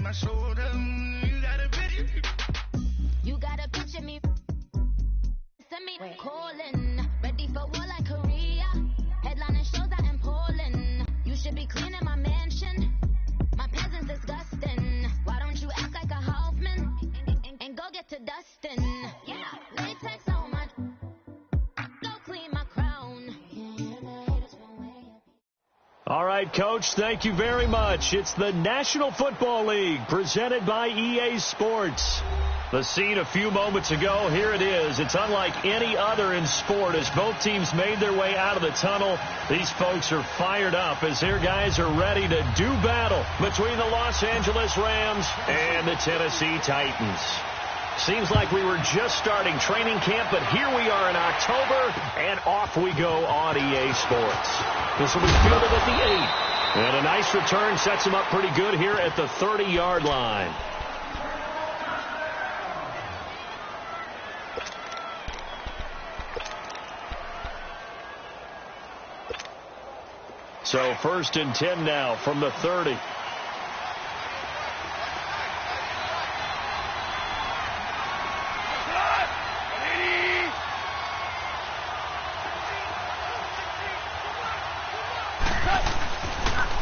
my shoulder. You got a picture me. Send me calling. Ready for war like Korea. Headlining shows out in Poland. You should be cleaning my mansion. My presence disgusting. Why don't you act like a Hoffman and go get to Dustin? Yeah, latex on my. Go clean my crown. All right, Coach, thank you very much. It's the National Football League presented by EA Sports. The scene a few moments ago, here it is. It's unlike any other in sport as both teams made their way out of the tunnel. These folks are fired up as their guys are ready to do battle between the Los Angeles Rams and the Tennessee Titans. Seems like we were just starting training camp, but here we are in October, and off we go on EA Sports. This will be fielded at the 8. And a nice return sets him up pretty good here at the 30-yard line. So 1st and 10 now from the 30.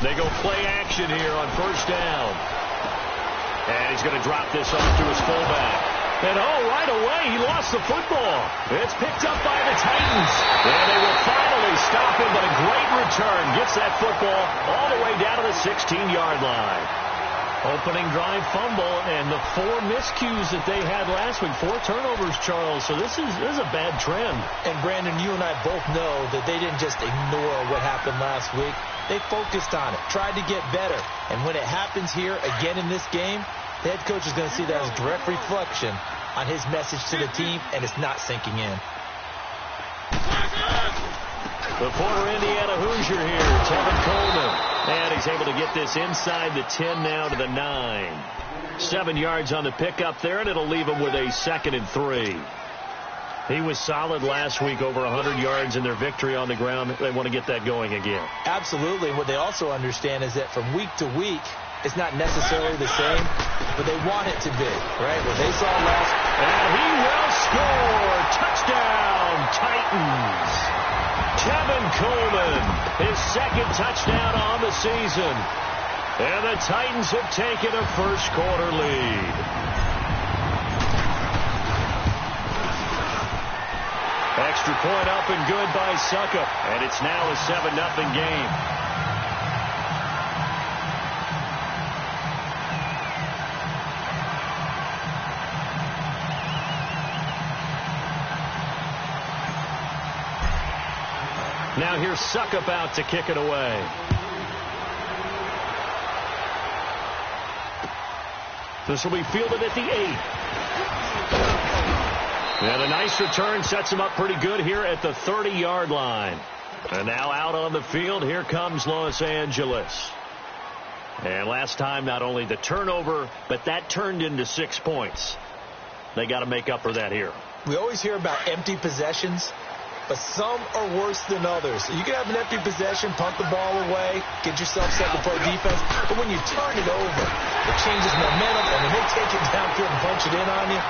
They go play action here on 1st down. And he's going to drop this off to his fullback. And right away, he lost the football. It's picked up by the Titans. And they will finally stop him, but a great return. Gets that football all the way down to the 16-yard line. Opening drive fumble, and the 4 miscues that they had last week. 4 turnovers, Charles. So this is a bad trend. And, Brandon, you and I both know that they didn't just ignore what happened last week. They focused on it, tried to get better. And when it happens here again in this game, the head coach is going to see that as a direct reflection on his message to the team, and it's not sinking in. The former Indiana Hoosier here, Tevin Coleman. And he's able to get this inside the 10 now to the 9. 7 yards on the pickup there, and it'll leave him with a 2nd and 3. He was solid last week, over 100 yards in their victory on the ground. They want to get that going again. Absolutely. What they also understand is that from week to week, it's not necessarily the same, but they want it to be, right? What they saw last. And he will score. Touchdown, Titans. Tevin Coleman, his 2nd touchdown on the season. And the Titans have taken a first-quarter lead. Extra point up and good by Suckup. And it's now a 7-0 game. Now here's Suckup out to kick it away. This will be fielded at the 8. And a nice return sets him up pretty good here at the 30-yard line. And now out on the field, here comes Los Angeles. And last time, not only the turnover, but that turned into 6 points. They got to make up for that here. We always hear about empty possessions, but some are worse than others. You can have an empty possession, punt the ball away, get yourself set to play defense, but when you turn it over, it changes momentum, and when they take it downfield and punch it in on you,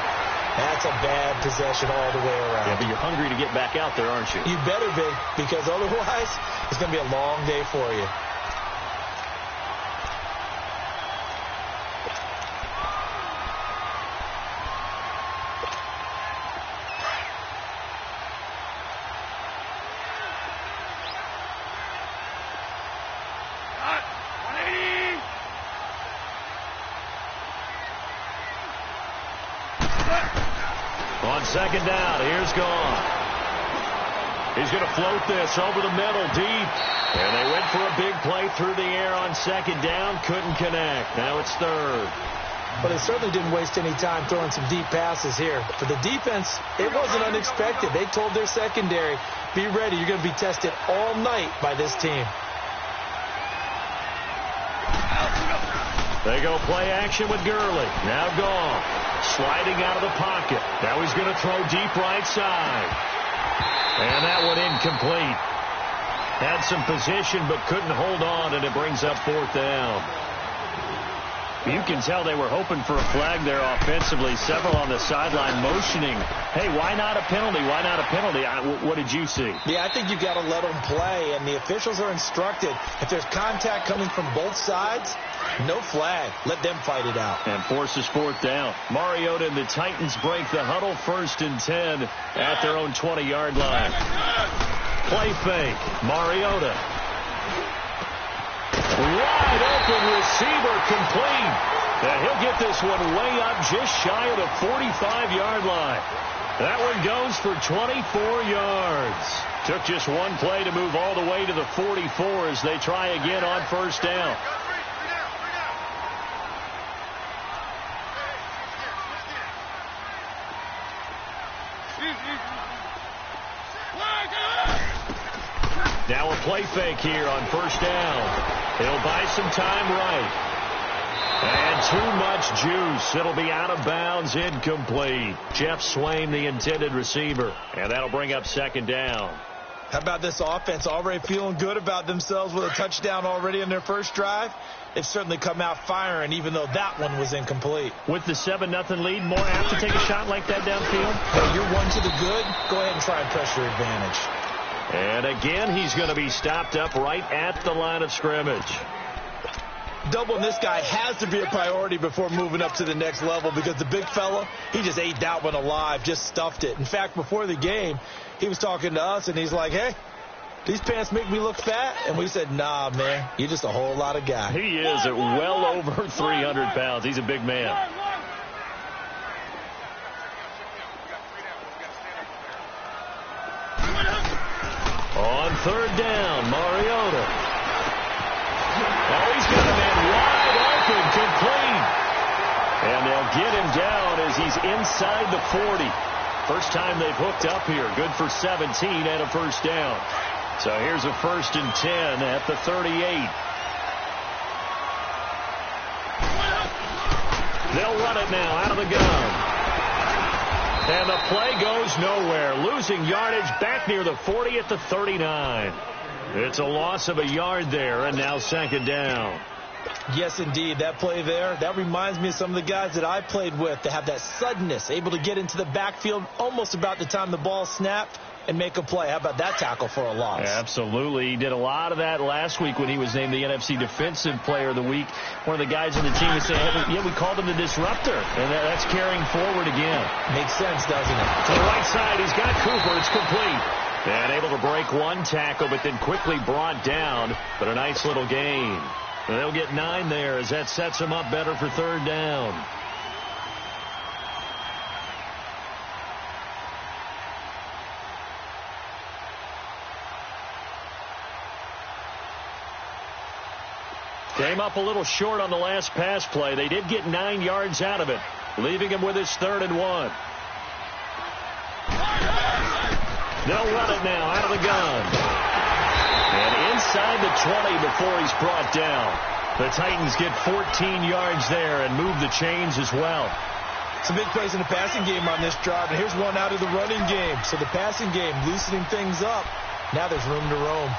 that's a bad possession all the way around. Yeah, but you're hungry to get back out there, aren't you? You better be, because otherwise it's going to be a long day for you. On 2nd down, here's Gone. He's going to float this over the middle, deep. And they went for a big play through the air on 2nd down. Couldn't connect. Now it's 3rd. But they certainly didn't waste any time throwing some deep passes here. For the defense, it wasn't unexpected. They told their secondary, be ready. You're going to be tested all night by this team. They go play action with Gurley. Now Gone. Sliding out of the pocket. Now he's going to throw deep right side. And that one incomplete. Had some position but couldn't hold on, and it brings up 4th down. You can tell they were hoping for a flag there offensively. Several on the sideline motioning, hey, why not a penalty? Why not a penalty? What did you see? Yeah, I think you've got to let them play, and the officials are instructed. If there's contact coming from both sides, no flag. Let them fight it out. And forces fourth down. Mariota and the Titans break the huddle, 1st and 10 at their own 20-yard line. Play fake. Mariota. Wide open receiver complete. And he'll get this one way up just shy of the 45-yard line. That one goes for 24 yards. Took just one play to move all the way to the 44 as they try again on 1st down. Now a play fake here on 1st down. He'll buy some time right. And too much juice. It'll be out of bounds, incomplete. Jeff Swain, the intended receiver. And that'll bring up 2nd down. How about this offense already feeling good about themselves with a touchdown already in their first drive? They've certainly come out firing, even though that one was incomplete. With the 7-0 lead, more apt to take a shot like that downfield? Hey, you're one to the good. Go ahead and try and press your advantage. And again, he's going to be stopped up right at the line of scrimmage. Doubling this guy has to be a priority before moving up to the next level, because the big fella, he just ate that one alive, just stuffed it. In fact, before the game, he was talking to us, and he's like, hey, these pants make me look fat? And we said, nah, man, you're just a whole lot of guy. He is at well over 300 pounds. He's a big man. On 3rd down, Mariota. Oh, he's got a man wide open, complete. And they'll get him down as he's inside the 40. First time they've hooked up here. Good for 17 and a 1st down. So here's a 1st and 10 at the 38. They'll run it now out of the gun. And the play goes nowhere. Losing yardage back near the 40 at the 39. It's a loss of a yard there, and now 2nd down. Yes, indeed. That play there, that reminds me of some of the guys that I played with. They have that suddenness, able to get into the backfield almost about the time the ball snapped and make a play. How about that tackle for a loss? Absolutely. He did a lot of that last week when he was named the NFC Defensive Player of the Week. One of the guys on the team was saying, yeah, we called him the disruptor. And that's carrying forward again. Makes sense, doesn't it? To the right side, he's got Cooper. It's complete. And able to break one tackle, but then quickly brought down. But a nice little gain. And they'll get 9 there as that sets them up better for 3rd down. Came up a little short on the last pass play. They did get 9 yards out of it, leaving him with his 3rd and 1. They'll run it now out of the gun. And inside the 20 before he's brought down. The Titans get 14 yards there and move the chains as well. Some big plays in the passing game on this drive. And here's one out of the running game. So the passing game loosening things up. Now there's room to roam.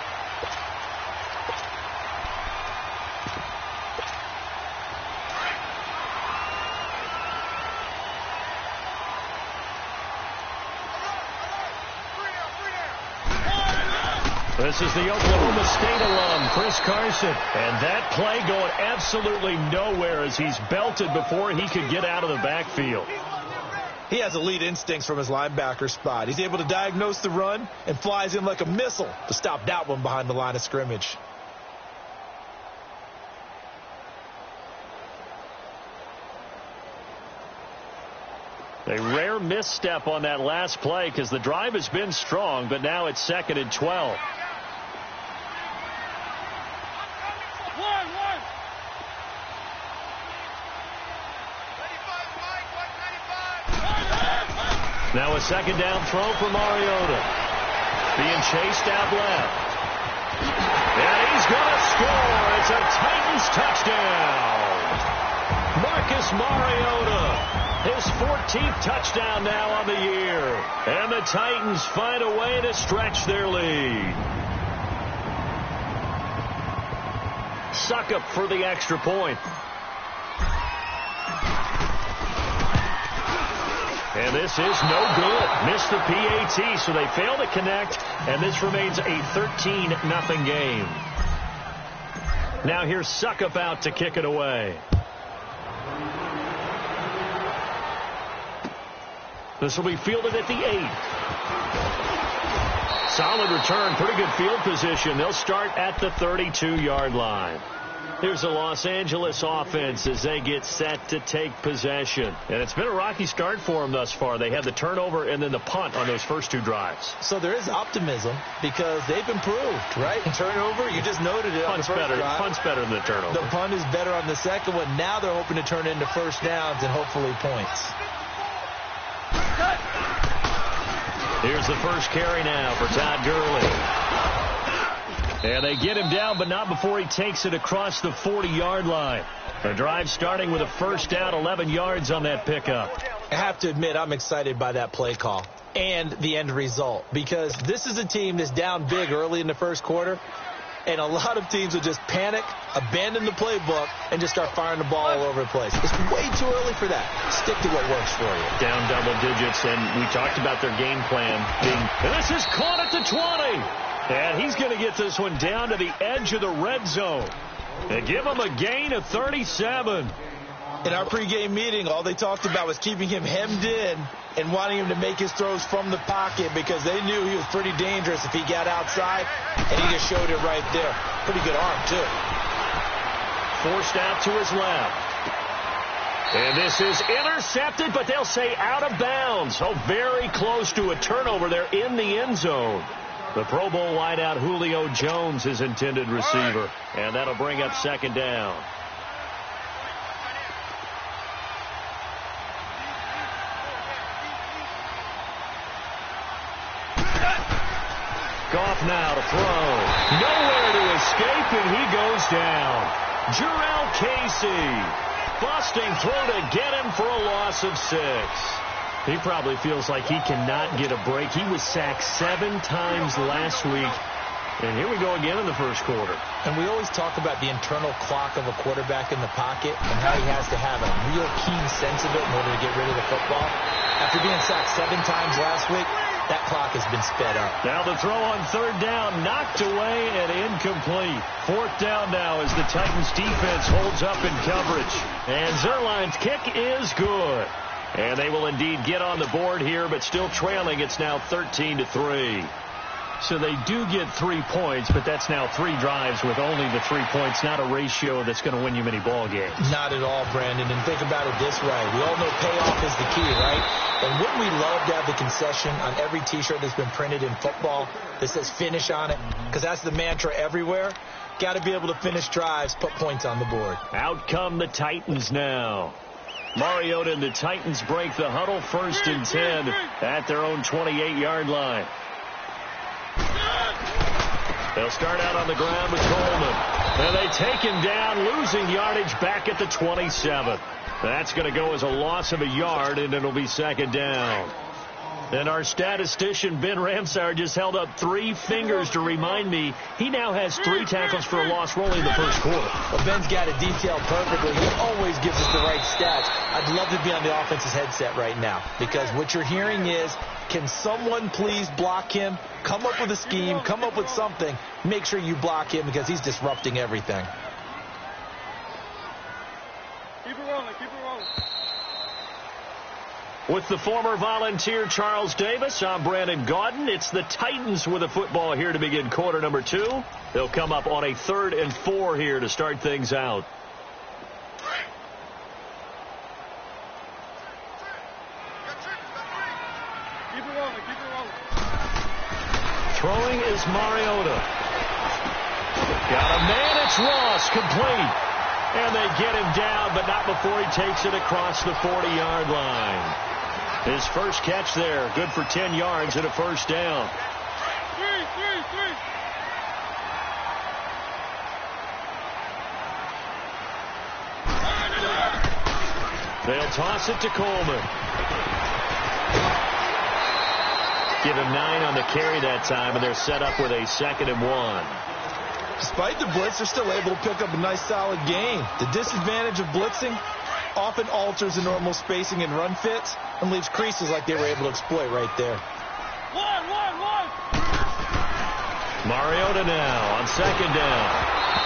This is the Oklahoma State alum, Chris Carson. And that play going absolutely nowhere as he's belted before he could get out of the backfield. He has elite instincts from his linebacker spot. He's able to diagnose the run and flies in like a missile to stop that one behind the line of scrimmage. A rare misstep on that last play because the drive has been strong, but now it's 2nd and 12. Now a 2nd down throw for Mariota. Being chased out left. And he's going to score. It's a Titans touchdown. Marcus Mariota. His 14th touchdown now on the year. And the Titans find a way to stretch their lead. Succop for the extra point. And this is no good. Missed the PAT, so they fail to connect, and this remains a 13-0 game. Now here's Suckup out to kick it away. This will be fielded at the 8. Solid return, pretty good field position. They'll start at the 32-yard line. Here's the Los Angeles offense as they get set to take possession. And it's been a rocky start for them thus far. They had the turnover and then the punt on those first 2 drives. So there is optimism because they've improved, right? Turnover, you just noted it. Punt's better. Punt's better than the turnover. The punt is better on the second one. Now they're hoping to turn it into first downs and hopefully points. Here's the first carry now for Todd Gurley. And they get him down, but not before he takes it across the 40-yard line. The drive starting with a first down, 11 yards on that pickup. I have to admit, I'm excited by that play call and the end result because this is a team that's down big early in the first quarter, and a lot of teams will just panic, abandon the playbook, and just start firing the ball all over the place. It's way too early for that. Stick to what works for you. Down double digits, and we talked about their game plan being, and this is caught at the 20. And he's going to get this one down to the edge of the red zone. And give him a gain of 37. In our pregame meeting, all they talked about was keeping him hemmed in and wanting him to make his throws from the pocket because they knew he was pretty dangerous if he got outside, and he just showed it right there. Pretty good arm, too. Forced out to his left. And this is intercepted, but they'll say out of bounds. So very close to a turnover there in the end zone. The Pro Bowl wideout Julio Jones is intended receiver. And that'll bring up second down. Goff now to throw. Nowhere to escape, and he goes down. Jurrell Casey. Busting through to get him for a loss of 6. He probably feels like he cannot get a break. He was sacked 7 times last week. And here we go again in the first quarter. And we always talk about the internal clock of a quarterback in the pocket and how he has to have a real keen sense of it in order to get rid of the football. After being sacked 7 times last week, that clock has been sped up. Now the throw on third down, knocked away and incomplete. Fourth down now as the Titans defense holds up in coverage. And Zuerlein's kick is good. And they will indeed get on the board here, but still trailing. It's now 13-3. So they do get 3 points, but that's now 3 drives with only the 3 points, not a ratio that's going to win you many ball games. Not at all, Brandon. And think about it this way. We all know payoff is the key, right? And wouldn't we love to have the concession on every T-shirt that's been printed in football that says finish on it? Because that's the mantra everywhere. Got to be able to finish drives, put points on the board. Out come the Titans now. Mariota and the Titans break the huddle, 1st and 10 at their own 28-yard line. They'll start out on the ground with Coleman. And they take him down, losing yardage back at the 27. That's going to go as a loss of a yard, and it'll be second down. And our statistician, Ben Ramsauer, just held up 3 fingers to remind me he now has 3 tackles for a loss rolling the first quarter. Well, Ben's got it detailed perfectly. He always gives us the right stats. I'd love to be on the offense's headset right now because what you're hearing is, can someone please block him? Come up with a scheme. Come up with something. Make sure you block him because he's disrupting everything. Keep it rolling. Keep it rolling. With the former Volunteer Charles Davis, I'm Brandon Gaudin. It's the Titans with the football here to begin quarter number 2. They'll come up on a 3rd and 4 here to start things out. Keep it rolling. Keep it rolling. Throwing is Mariota. Got a man, it's Ross, complete. And they get him down, but not before he takes it across the 40-yard line. His first catch there, good for 10 yards and a first down. Three. They'll toss it to Coleman. Give him 9 on the carry that time, and they're set up with a 2nd and 1. Despite the blitz, they're still able to pick up a nice solid gain. The disadvantage of blitzing, often alters the normal spacing and run fits and leaves creases like they were able to exploit right there. One. Mariota now on second down.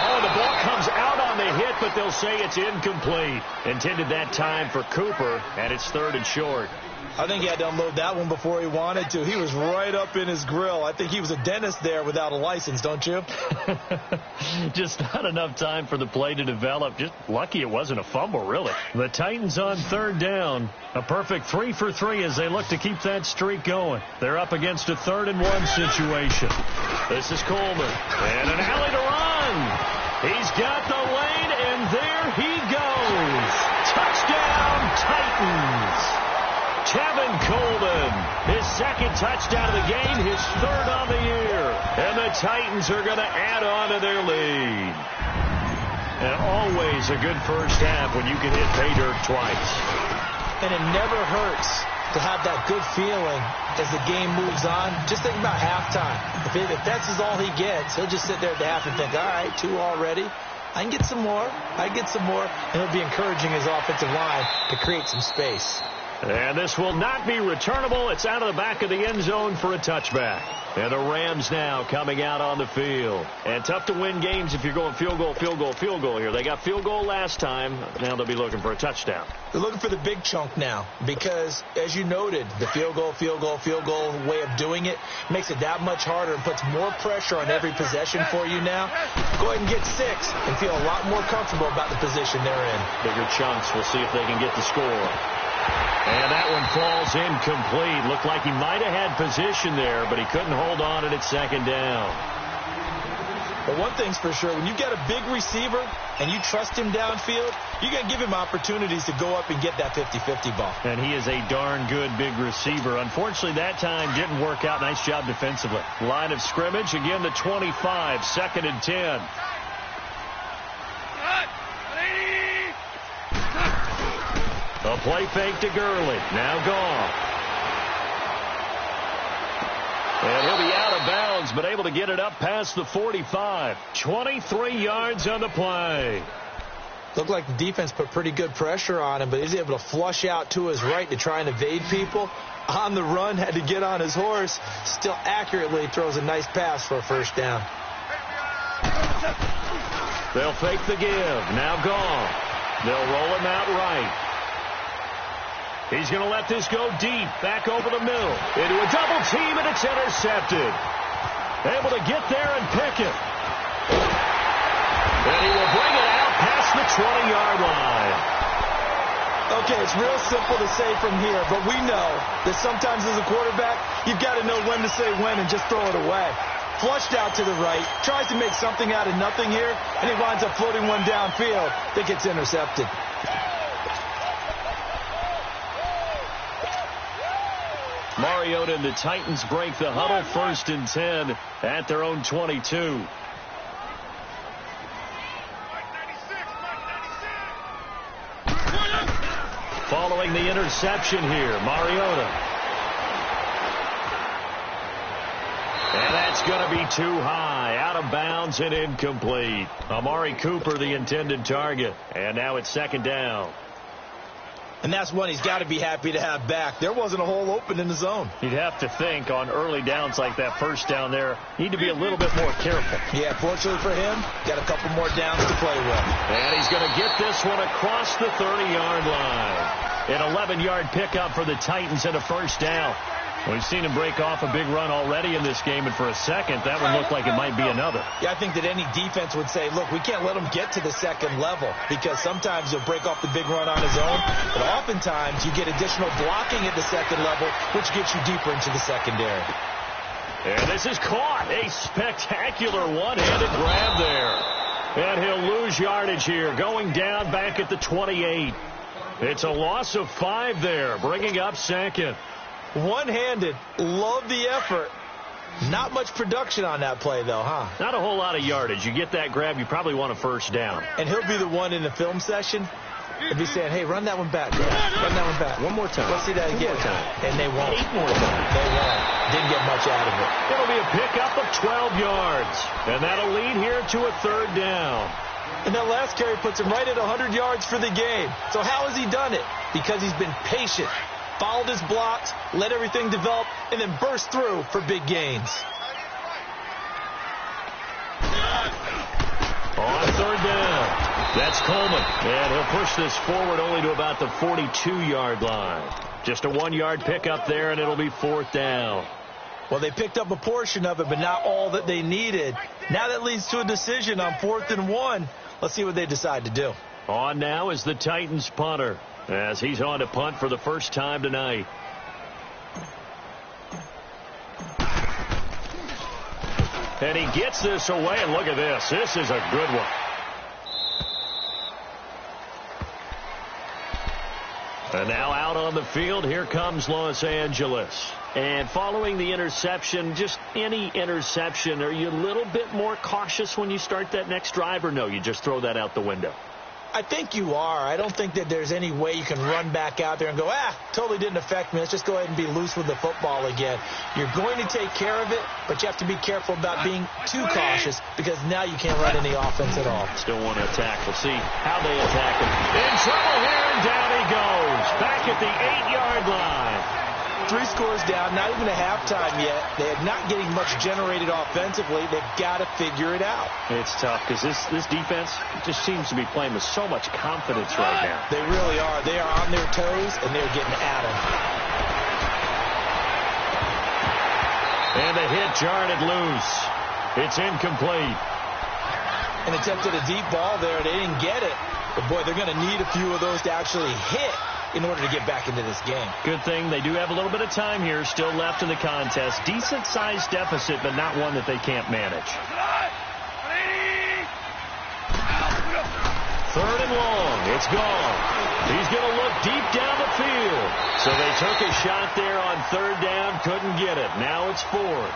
Oh, the ball comes out on the hit, but they'll say it's incomplete. Intended that time for Cooper, and it's 3rd and short. I think he had to unload that one before he wanted to. He was right up in his grill. I think he was a dentist there without a license, don't you? Just not enough time for the play to develop. Just lucky it wasn't a fumble, really. The Titans on 3rd down. A perfect 3 for 3 as they look to keep that streak going. They're up against a 3rd and 1 situation. This is Coleman. And an alley to run. He's got the lane, and there he goes. Touchdown, Titans. Kevin Coleman, his 2nd touchdown of the game, his 3rd on the year. And the Titans are going to add on to their lead. And always a good first half when you can hit pay dirt twice. And it never hurts to have that good feeling as the game moves on. Just think about halftime. If that's all he gets, he'll just sit there at the half and think, all right, 2 already. I can get some more. And he'll be encouraging his offensive line to create some space. And this will not be returnable. It's out of the back of the end zone for a touchback. And the Rams now coming out on the field. And tough to win games if you're going field goal here. They got field goal last time. Now they'll be looking for a touchdown. They're looking for the big chunk now because, as you noted, the field goal way of doing it makes it that much harder and puts more pressure on every possession for you now. Go ahead and get 6 and feel a lot more comfortable about the position they're in. Bigger chunks. We'll see if they can get the score. And that one falls incomplete. Looked like he might have had position there, but he couldn't hold on at 2nd down. But one thing's for sure, when you got a big receiver and you trust him downfield, you got to give him opportunities to go up and get that 50-50 ball. And he is a darn good big receiver. Unfortunately, that time didn't work out. Nice job defensively. Line of scrimmage, again the 25, 2nd and 10. A play fake to Gurley. Now gone. And he'll be out of bounds, but able to get it up past the 45. 23 yards on the play. Looked like the defense put pretty good pressure on him, but he's able to flush out to his right to try and evade people. On the run, had to get on his horse. Still accurately throws a nice pass for a 1st down. They'll fake the give. Now gone. They'll roll him out right. He's going to let this go deep, back over the middle, into a double team, and it's intercepted. Able to get there and pick it. And he will bring it out past the 20-yard line. Okay, it's real simple to say from here, but we know that sometimes as a quarterback, you've got to know when to say when and just throw it away. Flushed out to the right, tries to make something out of nothing here, and he winds up floating one downfield that gets intercepted. Mariota and the Titans break the huddle, 1st and 10 at their own 22. Following the interception here, Mariota. And that's going to be too high, out of bounds and incomplete. Amari Cooper, the intended target. And now it's 2nd down. And that's one he's got to be happy to have back. There wasn't a hole open in the zone. You'd have to think on early downs like that 1st down there, need to be a little bit more careful. Yeah, fortunately for him, got a couple more downs to play with. And he's going to get this one across the 30-yard line. An 11-yard pickup for the Titans and a 1st down. We've seen him break off a big run already in this game, and for a second, that one looked like it might be another. Yeah, I think that any defense would say, look, we can't let him get to the 2nd level because sometimes he'll break off the big run on his own, but oftentimes you get additional blocking at the 2nd level, which gets you deeper into the secondary. And this is caught. A spectacular one-handed grab there. And he'll lose yardage here, going down back at the 28. It's a loss of 5 there, bringing up 2nd. One-handed, love the effort. Not much production on that play, though, huh? Not a whole lot of yardage. You get that grab, you probably want a 1st down. And he'll be the one in the film session. He'll be saying, hey, run that one back, bro. Run that one back. One more time. Let's see that again. 1 more time. And they won't. 8 more times. They won't. Didn't get much out of it. It'll be a pickup of 12 yards. And that'll lead here to a 3rd down. And that last carry puts him right at 100 yards for the game. So how has he done it? Because he's been patient, followed his blocks, let everything develop, and then burst through for big gains. On third down, that's Coleman. And he'll push this forward only to about the 42-yard line. Just a 1-yard pickup there, and it'll be fourth down. Well, they picked up a portion of it, but not all that they needed. Now that leads to a decision on 4th and 1. Let's see what they decide to do. On now is the Titans punter, as he's on to punt for the first time tonight. And he gets this away, and look at this. This is a good one. And now out on the field, here comes Los Angeles. And following the interception, just any interception, are you a little bit more cautious when you start that next drive, or no, you just throw that out the window? I think you are. I don't think that there's any way you can run back out there and go, totally didn't affect me. Let's just go ahead and be loose with the football again. You're going to take care of it, but you have to be careful about being too cautious because now you can't run any offense at all. Still want to attack. We'll see how they attack him. In trouble here, and down he goes. Back at the 8-yard line. 3 scores down, not even a halftime yet. They are not getting much generated offensively. They've got to figure it out. It's tough because this defense just seems to be playing with so much confidence right now. They really are. They are on their toes, and they're getting at them. And the hit jarred it loose. It's incomplete. An attempt at a deep ball there. They didn't get it. But, boy, they're going to need a few of those to actually hit in order to get back into this game. Good thing they do have a little bit of time here still left in the contest. Decent-sized deficit, but not one that they can't manage. 3rd and long. It's gone. He's going to look deep down the field. So they took a shot there on 3rd down, couldn't get it. Now it's 4th.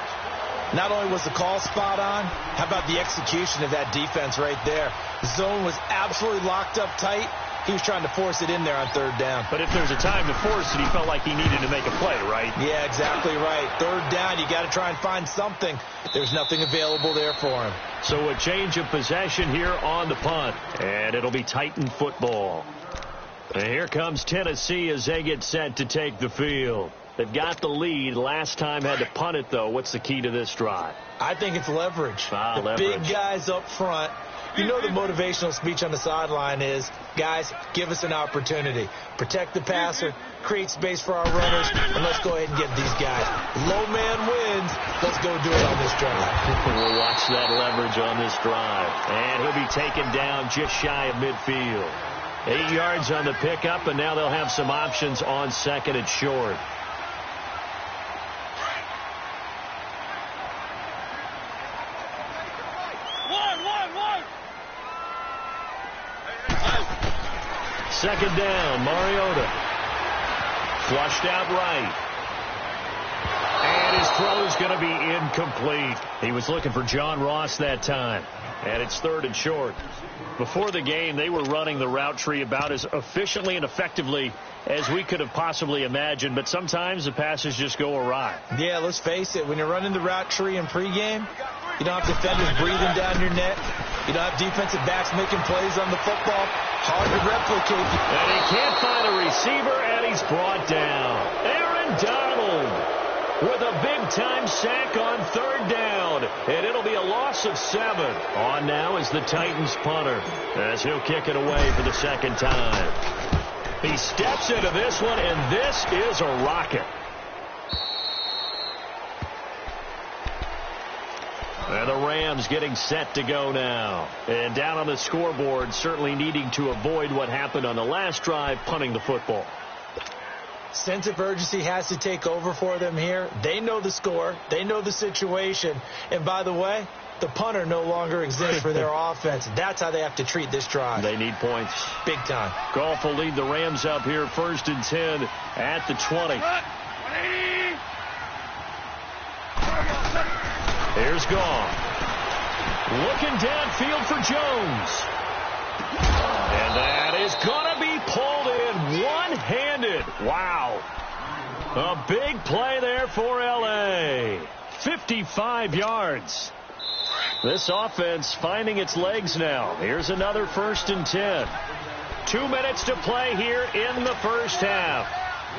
Not only was the call spot on, how about the execution of that defense right there? The zone was absolutely locked up tight. He was trying to force it in there on 3rd down. But if there's a time to force it, he felt like he needed to make a play, right? Yeah, exactly right. 3rd down, you got to try and find something. There's nothing available there for him. So a change of possession here on the punt, and it'll be Titan football. And here comes Tennessee as they get set to take the field. They've got the lead. Last time had to punt it, though. What's the key to this drive? I think it's leverage. Leverage. Big guys up front. You know the motivational speech on the sideline is, guys, give us an opportunity. Protect the passer, create space for our runners, and let's go ahead and get these guys. Low man wins. Let's go do it on this drive. We'll watch that leverage on this drive. And he'll be taken down just shy of midfield. 8 yards on the pickup, and now they'll have some options on 2nd and short. Second down, Mariota. Flushed out right. And his throw's going to be incomplete. He was looking for John Ross that time. And it's 3rd and short. Before the game, they were running the route tree about as efficiently and effectively as we could have possibly imagined. But sometimes the passes just go awry. Yeah, let's face it. When you're running the route tree in pregame, you don't have defenders breathing down your neck. You don't have defensive backs making plays on the football. Hard to replicate. And he can't find a receiver, and he's brought down. Aaron Donald with a big-time sack on 3rd down. And it'll be a loss of 7. On now is the Titans punter, as he'll kick it away for the 2nd time. He steps into this one, and this is a rocket. And the Rams getting set to go now. And down on the scoreboard, certainly needing to avoid what happened on the last drive, punting the football. Sense of urgency has to take over for them here. They know the score. They know the situation. And by the way, the punter no longer exists for their offense. That's how they have to treat this drive. They need points. Big time. Goff will lead the Rams up here 1st and 10 at the 20. Here's Goff. Looking downfield for Jones. And that is going to be pulled in one-handed. Wow. A big play there for L.A. 55 yards. This offense finding its legs now. Here's another 1st and 10. 2 minutes to play here in the first half.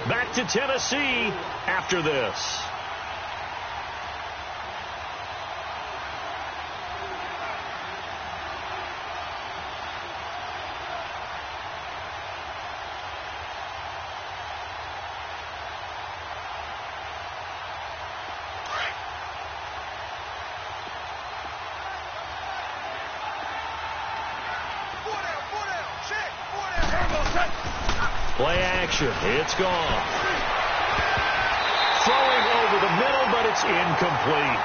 Back to Tennessee after this. Play action. It's gone. Throwing over the middle, but it's incomplete.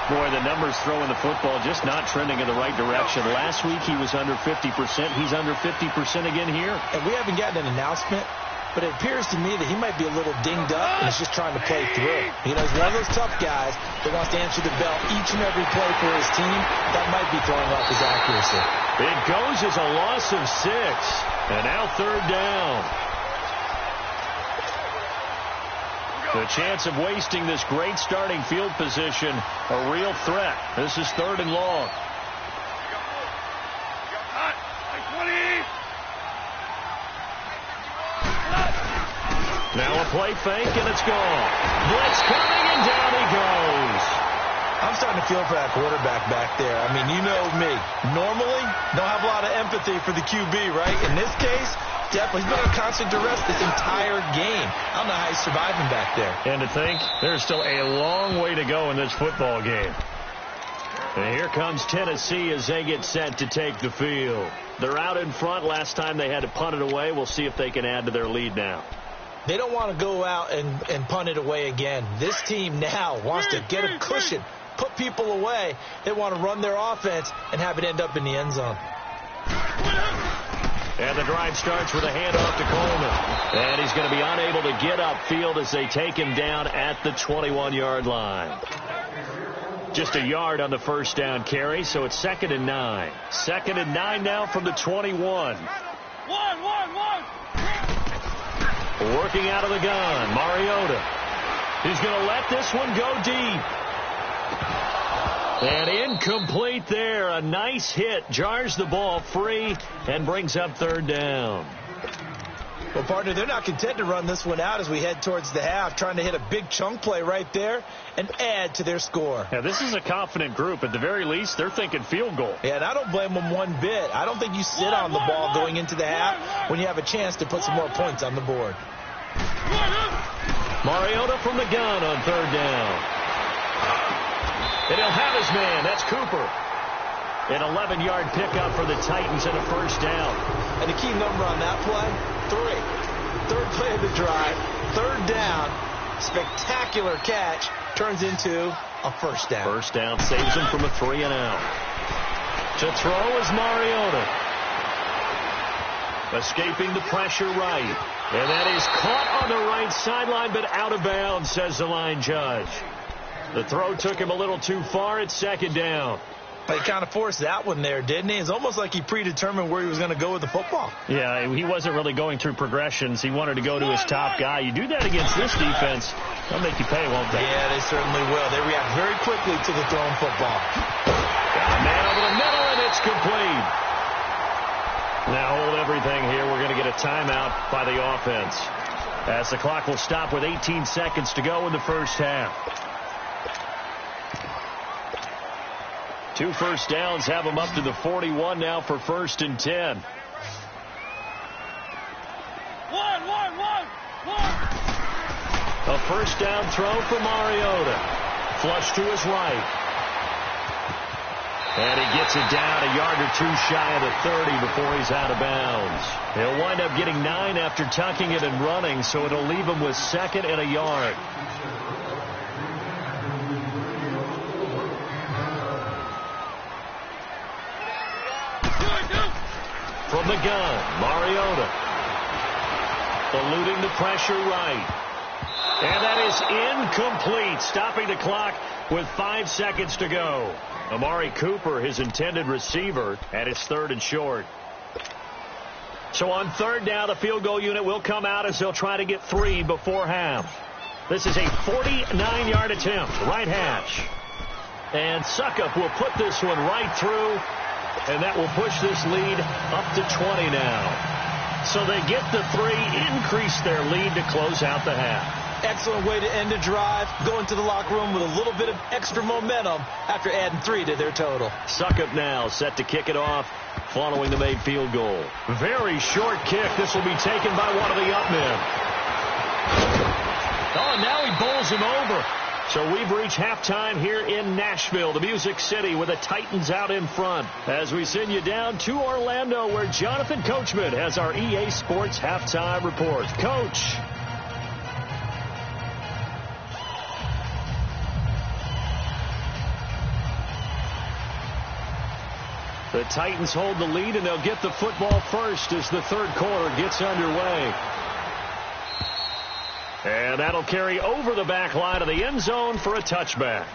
Boy, the numbers throwing the football just not trending in the right direction. Last week he was under 50%. He's under 50% again here. And we haven't gotten an announcement, but it appears to me that he might be a little dinged up and is just trying to play through. You know, he's one of those tough guys that wants to answer the bell each and every play for his team. That might be throwing off his accuracy. It goes as a loss of 6. And now 3rd down. The chance of wasting this great starting field position, a real threat. This is 3rd and long. Now a play fake, and it's gone. Blitz coming, and down he goes. I'm starting to feel for that quarterback back there. I mean, you know me. Normally, don't have a lot of empathy for the QB, right? In this case, definitely. He's been on constant duress this entire game. I don't know how he's surviving back there. And to think, there's still a long way to go in this football game. And here comes Tennessee as they get set to take the field. They're out in front. Last time they had to punt it away. We'll see if they can add to their lead now. They don't want to go out and punt it away again. This team now wants to get a cushion, put people away. They want to run their offense and have it end up in the end zone. And the drive starts with a handoff to Coleman. And he's going to be unable to get upfield as they take him down at the 21-yard line. Just a yard on the first down carry, so it's 2nd and 9. 2nd and 9 now from the 21. Working out of the gun, Mariota. He's going to let this one go deep. And incomplete there. A nice hit. Jars the ball free and brings up 3rd down. Well, partner, they're not content to run this one out as we head towards the half, trying to hit a big chunk play right there and add to their score. Yeah, this is a confident group. At the very least, they're thinking field goal. Yeah, and I don't blame them one bit. I don't think you sit on the ball going into the half when you have a chance to put some more points on the board. Mariota from the gun on 3rd down. And he'll have his man. That's Cooper. An 11-yard pickup for the Titans and a first down. And the key number on that play, 3. 3rd play of the drive, 3rd down, spectacular catch, turns into a first down. First down saves him from a 3 and out. To throw is Mariota. Escaping the pressure right. And that is caught on the right sideline, but out of bounds, says the line judge. The throw took him a little too far. It's 2nd down. But he kind of forced that one there, didn't he? It's almost like he predetermined where he was going to go with the football. Yeah, he wasn't really going through progressions. He wanted to go to his top guy. You do that against this defense, they'll make you pay, won't they? Yeah, they certainly will. They react very quickly to the thrown football. Got a man over the middle, and it's complete. Now hold everything here. We're going to get a timeout by the offense, as the clock will stop with 18 seconds to go in the first half. 2 first downs have them up to the 41 now for 1st and 10. A first down throw for Mariota. Flush to his right. And he gets it down a yard or 2 shy of the 30 before he's out of bounds. He'll wind up getting 9 after tucking it and running, so it'll leave him with 2nd and a yard. From the gun, Mariota. Eluding the pressure right. And that is incomplete, stopping the clock with 5 seconds to go. Amari Cooper, his intended receiver, at his 3rd and short. So on 3rd down, the field goal unit will come out as they'll try to get 3 before half. This is a 49-yard attempt, right hash. And Suckup will put this one right through, and that will push this lead up to 20 now. So they get the 3, increase their lead to close out the half. Excellent way to end the drive. Go into the locker room with a little bit of extra momentum after adding 3 to their total. Suckup now set to kick it off following the made field goal. Very short kick. This will be taken by one of the up men. Oh, and now he bowls him over. So we've reached halftime here in Nashville, the Music City, with the Titans out in front. As we send you down to Orlando, where Jonathan Coachman has our EA Sports halftime report. Coach. The Titans hold the lead, and they'll get the football first as the third quarter gets underway. And that'll carry over the back line of the end zone for a touchback.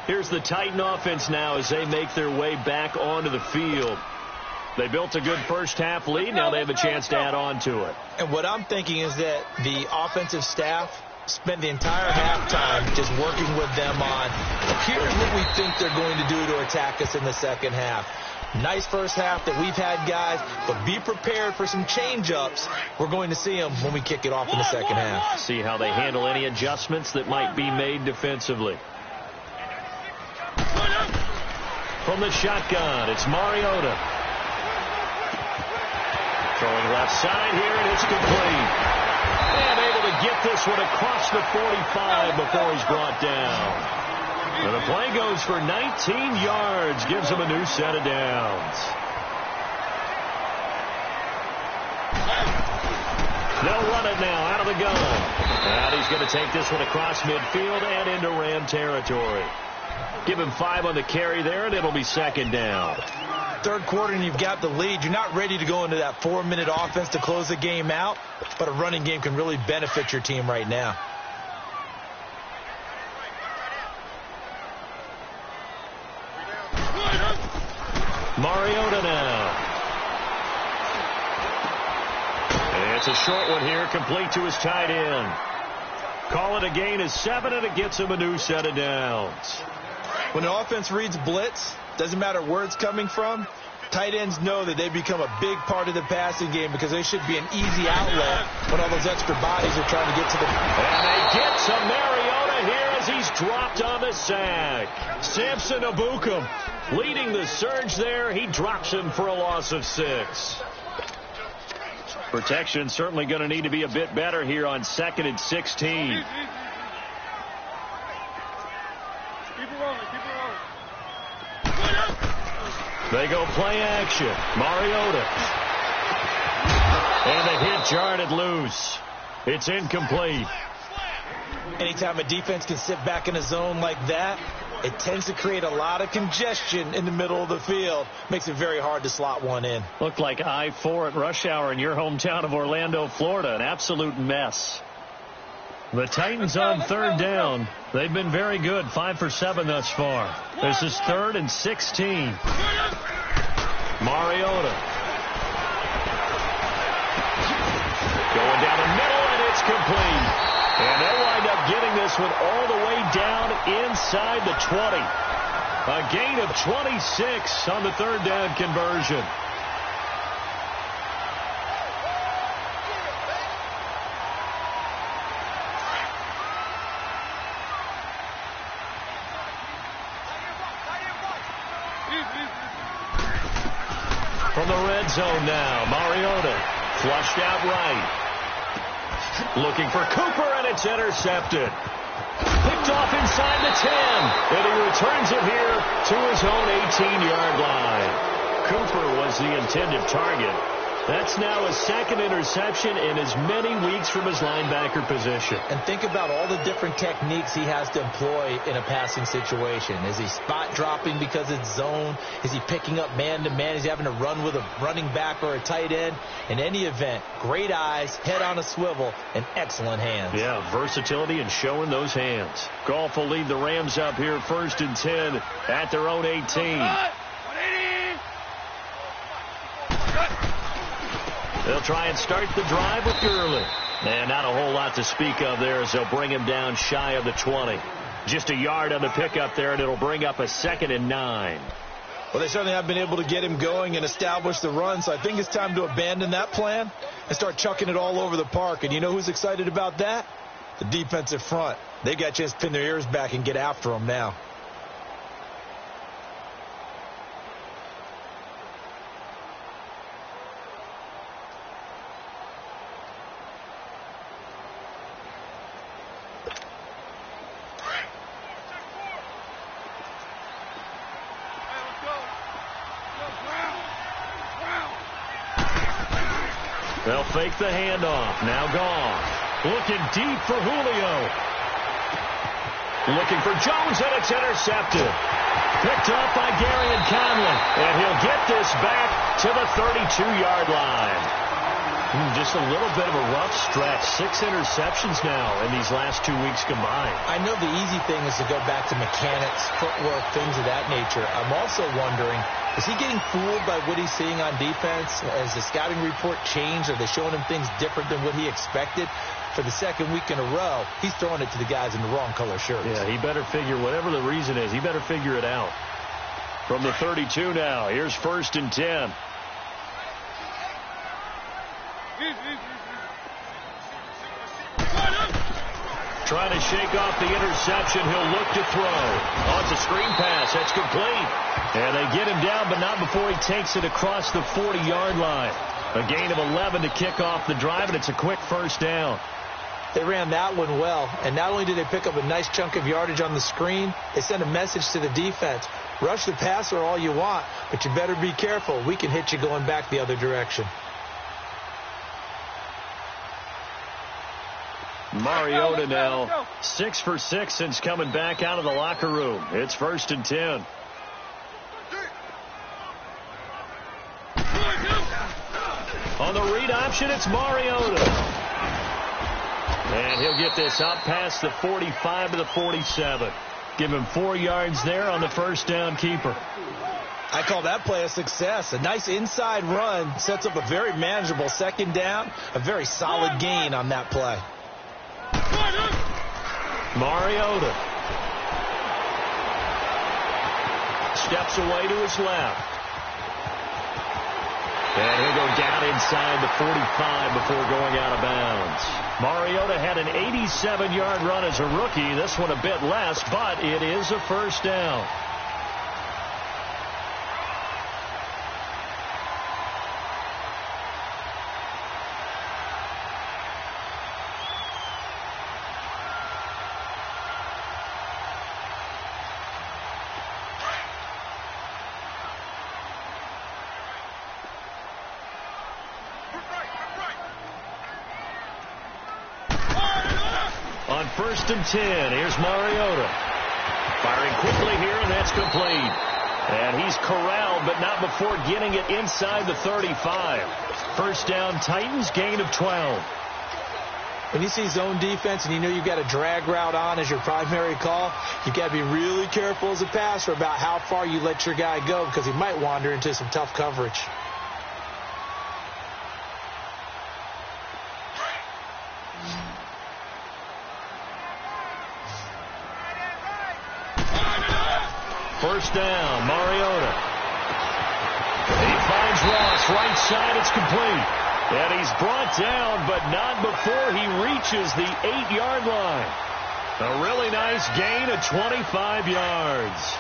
Here's the Titan offense now as they make their way back onto the field. They built a good first half lead. Now they have a chance to add on to it. And what I'm thinking is that the offensive staff spent the entire halftime just working with them on, here's what we think they're going to do to attack us in the second half. Nice first half that we've had, guys, but be prepared for some change-ups. We're going to see them when we kick it off in the second half. See how they handle any adjustments that might be made defensively. From the shotgun, it's Mariota. Throwing left side here, and it's complete. And able to get this one across the 45 before he's brought down. And the play goes for 19 yards, gives him a new set of downs. They'll run it now out of the gun. And he's going to take this one across midfield and into Ram territory. Give him 5 on the carry there, and it'll be second down. Third quarter, and you've got the lead. You're not ready to go into that 4-minute offense to close the game out, but a running game can really benefit your team right now. Mariota now. And it's a short one here, complete to his tight end. Call it a gain of 7, and it gets him a new set of downs. When an offense reads blitz, doesn't matter where it's coming from, tight ends know that they become a big part of the passing game because they should be an easy outlet when all those extra bodies are trying to get to the... And they get to Mariota here as he's dropped on the sack. Samson Abukum leading the surge there. He drops him for a loss of 6. Protection certainly going to need to be a bit better here on 2nd and 16. They go play action. Mariota. And the hit jarred loose. It's incomplete. Anytime a defense can sit back in a zone like that, it tends to create a lot of congestion in the middle of the field. Makes it very hard to slot one in. Looked like I-4 at rush hour in your hometown of Orlando, Florida. An absolute mess. The Titans on third down. They've been very good. 5 for 7 thus far. This is 3rd and 16. Mariota. Going down the middle, and it's complete. And they'll wind up getting this one all the way down inside the 20. A gain of 26 on the third down conversion. From the red zone now, Mariota flushed out right. Looking for Cooper, and it's intercepted. Picked off inside the 10, and he returns it here to his own 18-yard line. Cooper was the intended target. That's now his 2nd interception in as many weeks from his linebacker position. And think about all the different techniques he has to employ in a passing situation. Is he spot dropping because it's zone? Is he picking up man-to-man? Is he having to run with a running back or a tight end? In any event, great eyes, head on a swivel, and excellent hands. Yeah, versatility and showing those hands. Goff will lead the Rams up here 1st and 10 at their own 18. They'll try and start the drive with Gurley. And not a whole lot to speak of there as they'll bring him down shy of the 20. Just a yard on the pickup there, and it'll bring up a 2nd and 9. Well, they certainly have been able to get him going and establish the run, so I think it's time to abandon that plan and start chucking it all over the park. And you know who's excited about that? The defensive front. They got a chance to pin their ears back and get after him now. They'll fake the handoff. Now gone. Looking deep for Julio. Looking for Jones, and it's intercepted. Picked up by Garyon Conley. And he'll get this back to the 32-yard line. Just a little bit of a rough stretch. 6 interceptions now in these last 2 weeks combined. I know the easy thing is to go back to mechanics, footwork, things of that nature. I'm also wondering, is he getting fooled by what he's seeing on defense? Has the scouting report changed? Are they showing him things different than what he expected? For the 2nd week in a row, he's throwing it to the guys in the wrong color shirts. Yeah, he better figure, whatever the reason is, he better figure it out. From the 32 now, here's 1st and 10. Trying to shake off the interception. He'll look to throw. Oh, it's a screen pass. That's complete. And they get him down, but not before he takes it across the 40-yard line. A gain of 11 to kick off the drive, and it's a quick 1st down. They ran that one well, and not only did they pick up a nice chunk of yardage on the screen, they sent a message to the defense. Rush the passer all you want, but you better be careful. We can hit you going back the other direction. Mariota now 6 for 6 since coming back out of the locker room. It's 1st and 10. On the read option, it's Mariota. And he'll get this out past the 45 to the 47. Give him 4 yards there on the 1st down keeper. I call that play a success. A nice inside run sets up a very manageable 2nd down. A very solid gain on that play. Mariota steps away to his left. And he'll go down inside the 45 before going out of bounds. Mariota had an 87-yard run as a rookie. This one a bit less, but it is a 1st down. On 1st and 10, here's Mariota. Firing quickly here, and that's complete. And he's corralled, but not before getting it inside the 35. 1st down, Titans, gain of 12. When you see zone defense and you know you've got a drag route on as your primary call, you've got to be really careful as a passer about how far you let your guy go because he might wander into some tough coverage. First down, Mariota. He finds Ross, right side, it's complete. And he's brought down, but not before he reaches the 8-yard line. A really nice gain of 25 yards.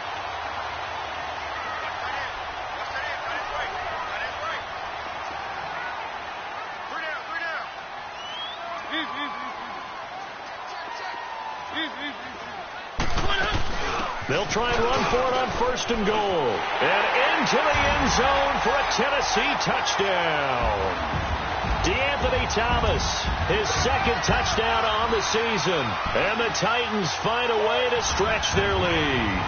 They'll try and run for it on 1st and goal. And into the end zone for a Tennessee touchdown. DeAnthony Thomas, his 2nd touchdown on the season. And the Titans find a way to stretch their lead.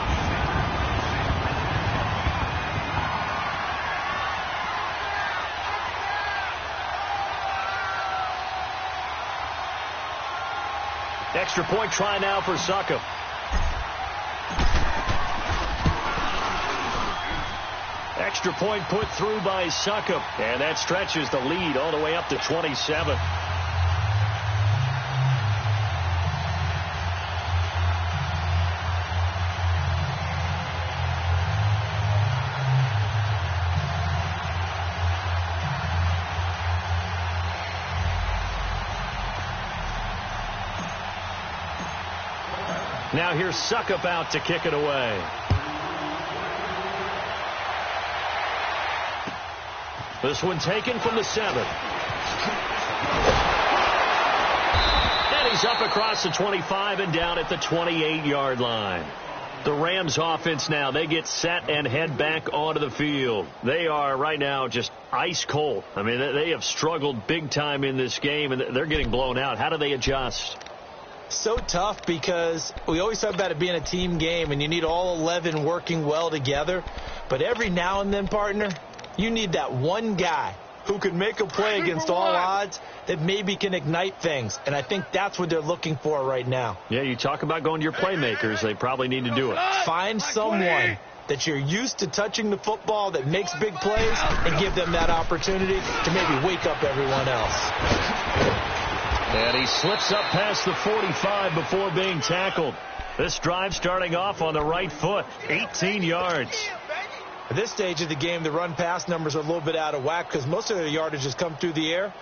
Extra point try now for Succop. Extra point put through by Succop, and that stretches the lead all the way up to 27. Now here's Suckup out to kick it away. This one taken from the 7. And he's up across the 25 and down at the 28-yard line. The Rams offense now, they get set and head back onto the field. They are right now just ice cold. I mean, they have struggled big time in this game, and they're getting blown out. How do they adjust? So tough because we always talk about it being a team game, and you need all 11 working well together. But every now and then, partner, you need that one guy who can make a play against all odds that maybe can ignite things. And I think that's what they're looking for right now. Yeah, you talk about going to your playmakers. They probably need to do it. Find someone that you're used to touching the football that makes big plays and give them that opportunity to maybe wake up everyone else. And he slips up past the 45 before being tackled. This drive starting off on the right foot, 18 yards. At this stage of the game, the run-pass numbers are a little bit out of whack because most of their yardage has come through the air.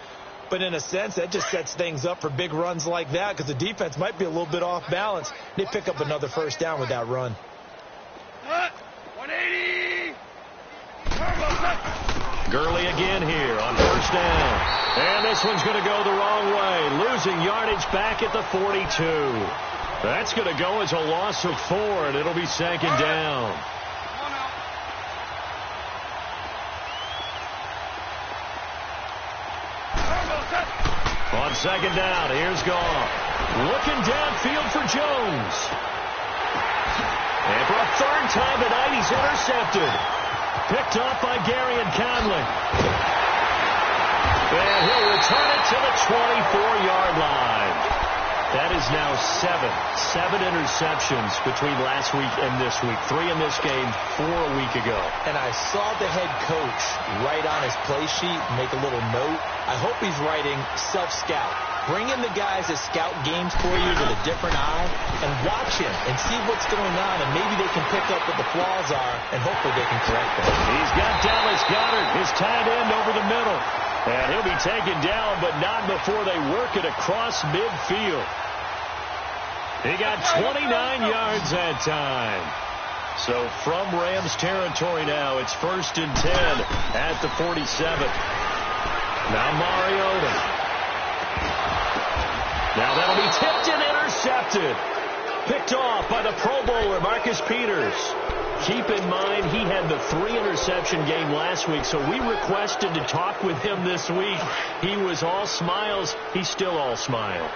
But in a sense, that just sets things up for big runs like that because the defense might be a little bit off balance. They pick up another first down with that run. 180. Gurley again here on first down. And this one's going to go the wrong way. Losing yardage back at the 42. That's going to go as a loss of 4, and it'll be second down. On second down, here's Goff. Looking downfield for Jones. And for a third time tonight, he's intercepted. Picked off by Gary and Conley. And he'll return it to the 24-yard line. That is now 7 interceptions between last week and this week. 3 in this game, 4 a week ago. And I saw the head coach write on his play sheet, make a little note. I hope he's writing self-scout. Bring in the guys that scout games for you with a different eye and watch him and see what's going on, and maybe they can pick up what the flaws are, and hopefully they can correct them. He's got Dallas Goedert, his tight end, over the middle. And he'll be taken down, but not before they work it across midfield. He got 29 yards that time. So from Rams territory now, it's 1st and 10 at the 47. Now Mariota. Now that'll be tipped and intercepted. Picked off by the Pro Bowler, Marcus Peters. Keep in mind, he had the 3-interception game last week, so we requested to talk with him this week. He was all smiles. He's still all smile.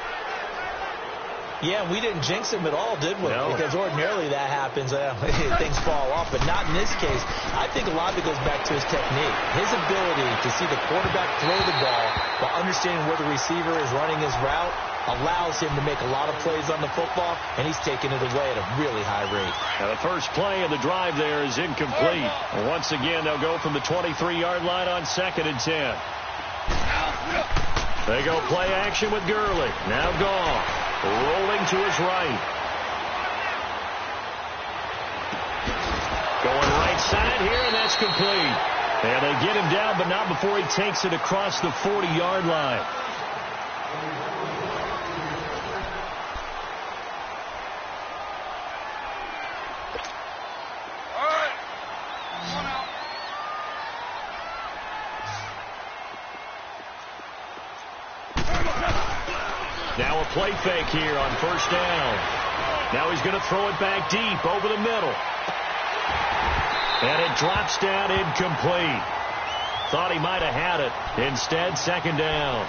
Yeah, we didn't jinx him at all, did we? No. Because ordinarily that happens. Things fall off, but not in this case. I think a lot of it goes back to his technique. His ability to see the quarterback throw the ball while understanding where the receiver is running his route allows him to make a lot of plays on the football, and he's taking it away at a really high rate. Now the first play of the drive there is incomplete. And once again, they'll go from the 23-yard line on 2nd and 10. They go play action with Gurley. Now Goff. Rolling to his right. Going right side here, and that's complete. And they get him down, but not before he takes it across the 40-yard line. Now a play fake here on first down. Now he's going to throw it back deep over the middle. And it drops down incomplete. Thought he might have had it. Instead, second down.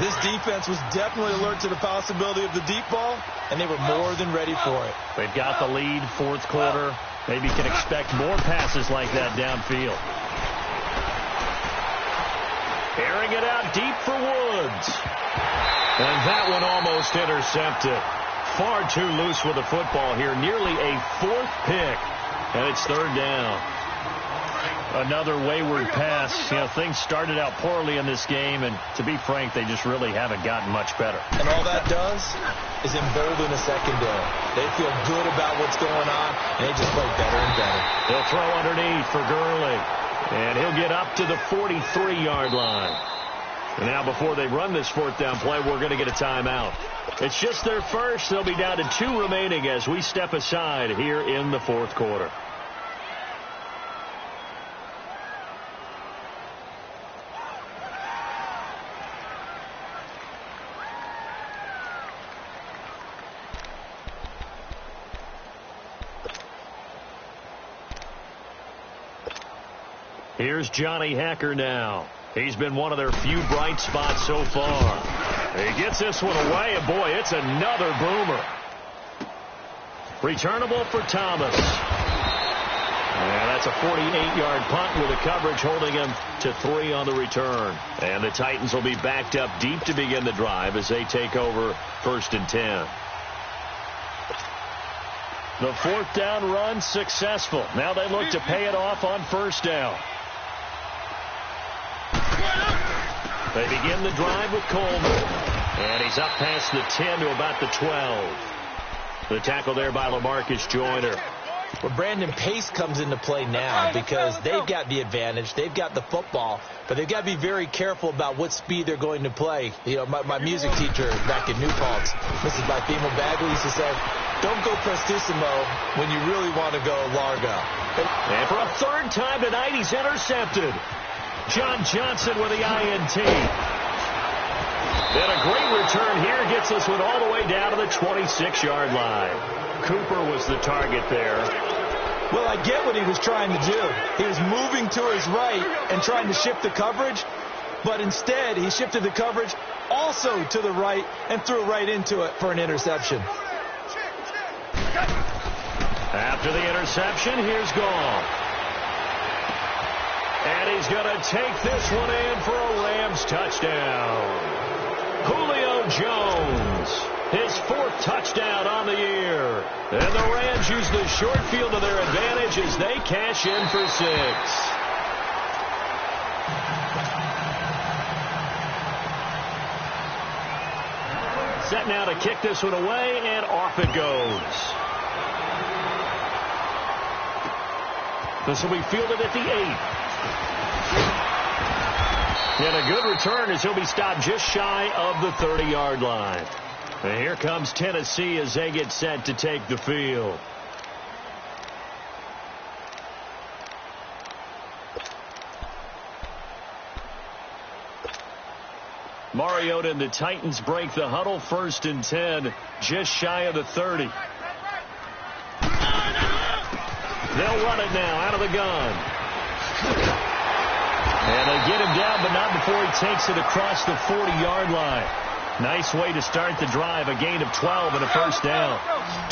This defense was definitely alert to the possibility of the deep ball, and they were more than ready for it. They've got the lead, 4th quarter. Maybe can expect more passes like that downfield. Airing it out deep for Woods. And that one almost intercepted. Far too loose with the football here. Nearly a 4th pick. And it's 3rd down. Another wayward pass. You know, things started out poorly in this game, and to be frank, they just really haven't gotten much better. And all that does is embolden the secondary. They feel good about what's going on, and they just play better and better. He'll throw underneath for Gurley. And he'll get up to the 43-yard line. And now before they run this fourth down play, we're going to get a timeout. It's just their first. They'll be down to 2 remaining as we step aside here in the fourth quarter. Here's Johnny Hacker now. He's been one of their few bright spots so far. He gets this one away, and boy, it's another boomer. Returnable for Thomas. And that's a 48-yard punt with the coverage holding him to 3 on the return. And the Titans will be backed up deep to begin the drive as they take over 1st and 10. The fourth down run successful. Now they look to pay it off on 1st down. They begin the drive with Coleman. And he's up past the 10 to about the 12. The tackle there by LaMarcus Joyner. Well, Brandon, pace comes into play now because they've got the advantage. They've got the football, but they've got to be very careful about what speed they're going to play. You know, my music teacher back in New Paltz, Mrs. Bifemo Bagley, used to say, don't go prestissimo when you really want to go largo. And for a 3rd time tonight, he's intercepted. John Johnson with the INT. And a great return here gets this one all the way down to the 26-yard line. Cooper was the target there. Well, I get what he was trying to do. He was moving to his right and trying to shift the coverage, but instead he shifted the coverage also to the right and threw right into it for an interception. After the interception, here's Gall. And he's going to take this one in for a Rams touchdown. Julio Jones, his 4th touchdown on the year. And the Rams use the short field to their advantage as they cash in for 6. Set now to kick this one away, and off it goes. This will be fielded at the 8. And a good return as he'll be stopped just shy of the 30-yard line. And here comes Tennessee as they get set to take the field. Mariota and the Titans break the huddle. 1st and 10, just shy of the 30. They'll run it now out of the gun. And they get him down, but not before he takes it across the 40-yard line. Nice way to start the drive, a gain of 12 and a 1st down.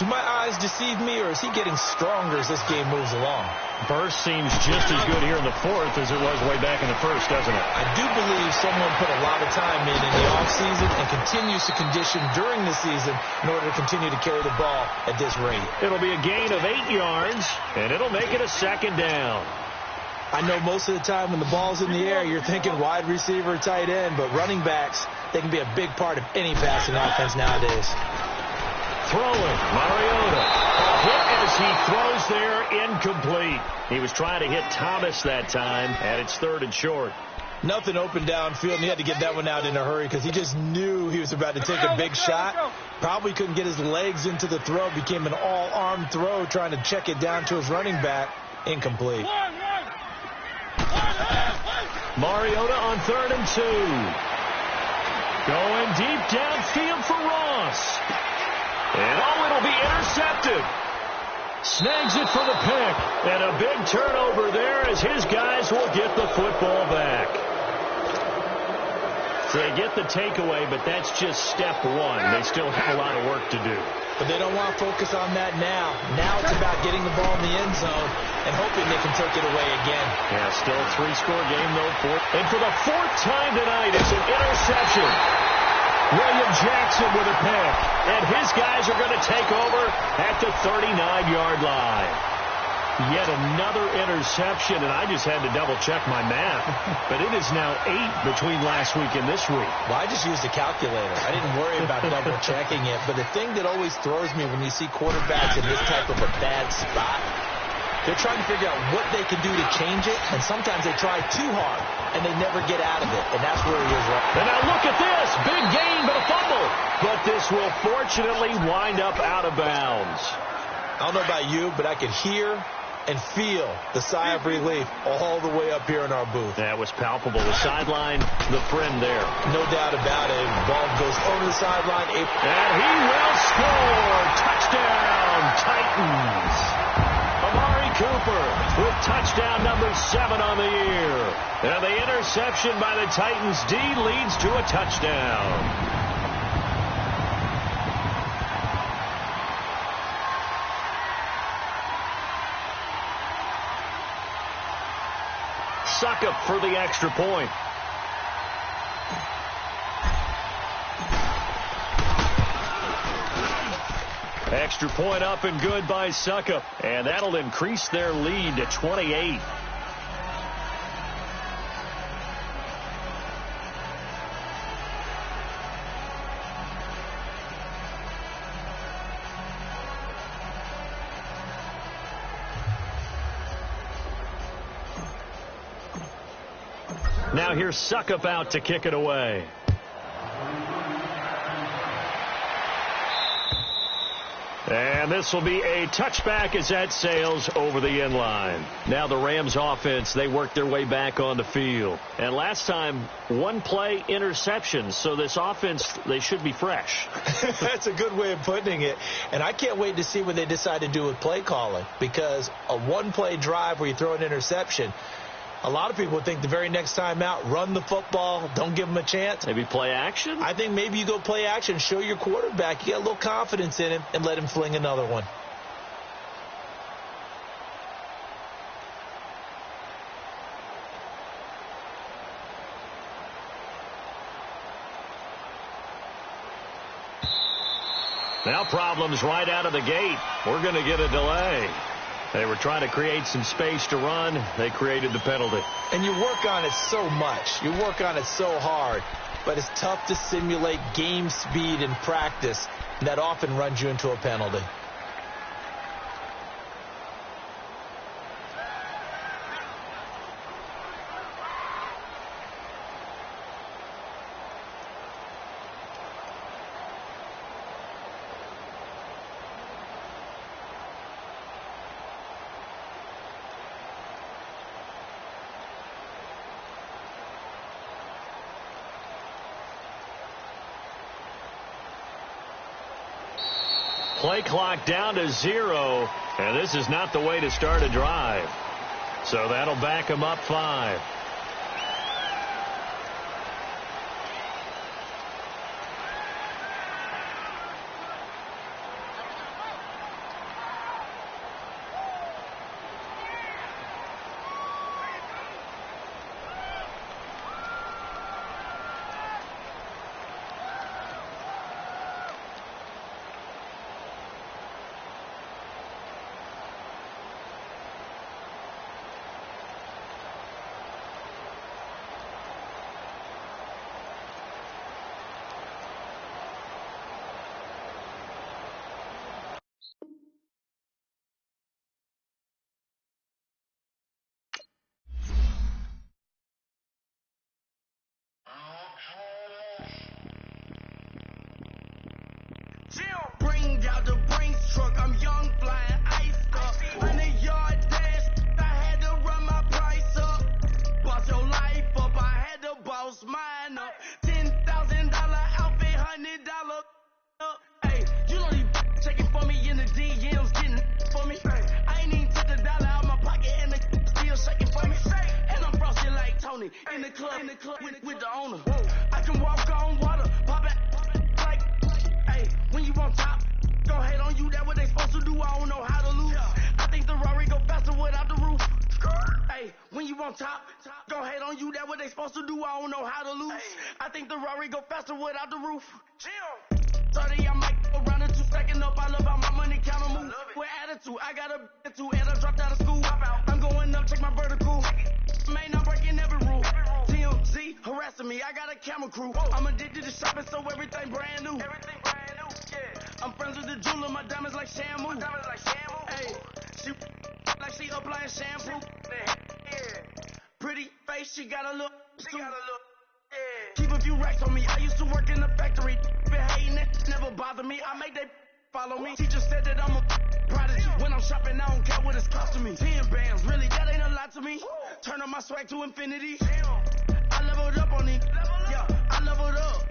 Do my eyes deceive me, or is he getting stronger as this game moves along? Burst seems just as good here in the 4th as it was way back in the 1st, doesn't it? I do believe someone put a lot of time in the offseason and continues to condition during the season in order to continue to carry the ball at this rate. It'll be a gain of 8 yards, and it'll make it a 2nd down. I know most of the time when the ball's in the air, you're thinking wide receiver, tight end, but running backs, they can be a big part of any passing offense nowadays. Throwing, Mariota. A hit as he throws there, incomplete. He was trying to hit Thomas that time, and it's 3rd and short. Nothing open downfield, and he had to get that one out in a hurry because he just knew he was about to take a big shot. Probably couldn't get his legs into the throw. Became an all-arm throw, trying to check it down to his running back. Incomplete. Mariota on 3rd and 2. Going deep downfield for Ross. And it'll be intercepted. Snags it for the pick. And a big turnover there as his guys will get the football back. So they get the takeaway, but that's just step 1. They still have a lot of work to do. But they don't want to focus on that now. Now it's about getting the ball in the end zone and hoping they can take it away again. Yeah, still a 3-score game, though. And for the 4th time tonight, it's an interception. William Jackson with a pick. And his guys are going to take over at the 39-yard line. Yet another interception, and I just had to double-check my math. But it is now 8 between last week and this week. Well, I just used a calculator. I didn't worry about double-checking it. But the thing that always throws me when you see quarterbacks in this type of a bad spot They're trying to figure out what they can do to change it, and sometimes they try too hard, and they never get out of it, and that's where he is right. And now look at this. Big gain, but a fumble. But this will fortunately wind up out of bounds. I don't know about you, but I can hear and feel the sigh of relief all the way up here in our booth. That was palpable. The sideline, the friend there. No doubt about it. Ball goes over the sideline. And he will score. Touchdown, Titans. Amari Cooper with touchdown number 7 on the year. And the interception by the Titans D leads to a touchdown. Suckup for the extra point. Extra point up and good by Suckup. And that'll increase their lead to 28. Now here's Suckup out to kick it away. And this will be a touchback as that sails over the end line. Now the Rams offense, they work their way back on the field. And last time, one play interception. So this offense, they should be fresh. That's a good way of putting it. And I can't wait to see what they decide to do with play calling. Because a one-play drive where you throw an interception, a lot of people think the very next time out, run the football, don't give them a chance. Maybe play action? I think maybe you go play action, show your quarterback, you get a little confidence in him, and let him fling another one. Now problems right out of the gate. We're going to get a delay. They were trying to create some space to run. They created the penalty. And you work on it so much. You work on it so hard. But it's tough to simulate game speed in practice. And that often runs you into a penalty. Play clock down to 0, and this is not the way to start a drive. So that'll back them up 5. Bring out the Brinks truck, I'm young, flying ice up. 100-yard dash, I had to run my price up. Boss your life up, I had to boss mine up. $10,000 outfit, $100 up. Hey, you know these checking for me in the DMs, getting for me. I ain't even took $1 out my pocket and the still shaking for me. And I'm frosted like Tony in the club with the owner. I can walk on water, pop it like, hey, when you on top. Don't hate on you, that what they supposed to do, I don't know how to lose. I think the Rari go faster without the roof. Hey, when you on top, don't hate on you, that what they supposed to do, I don't know how to lose. I think the Rari go faster without the roof. 30, I might go around the 2 stacking up, I love how my money count move. With attitude, I got a attitude, and I dropped out of school. I'm going up, check my vertical. Man, I'm breaking every rule. TMZ harassing me, I got a camera crew. I'm addicted to shopping, so everything brand new. I'm friends with the jeweler, my diamonds like Shamu. Hey, she like she applying shampoo. Pretty face, she got a look. Keep a few racks on me. I used to work in the factory. Been hating it, never bother me. I make they follow me. Teacher said that I'm a prodigy. When I'm shopping, I don't care what it's costing me. 10 bands, really, that ain't a lot to me. Turn up my swag to infinity. I leveled up on these. Yeah, I leveled up.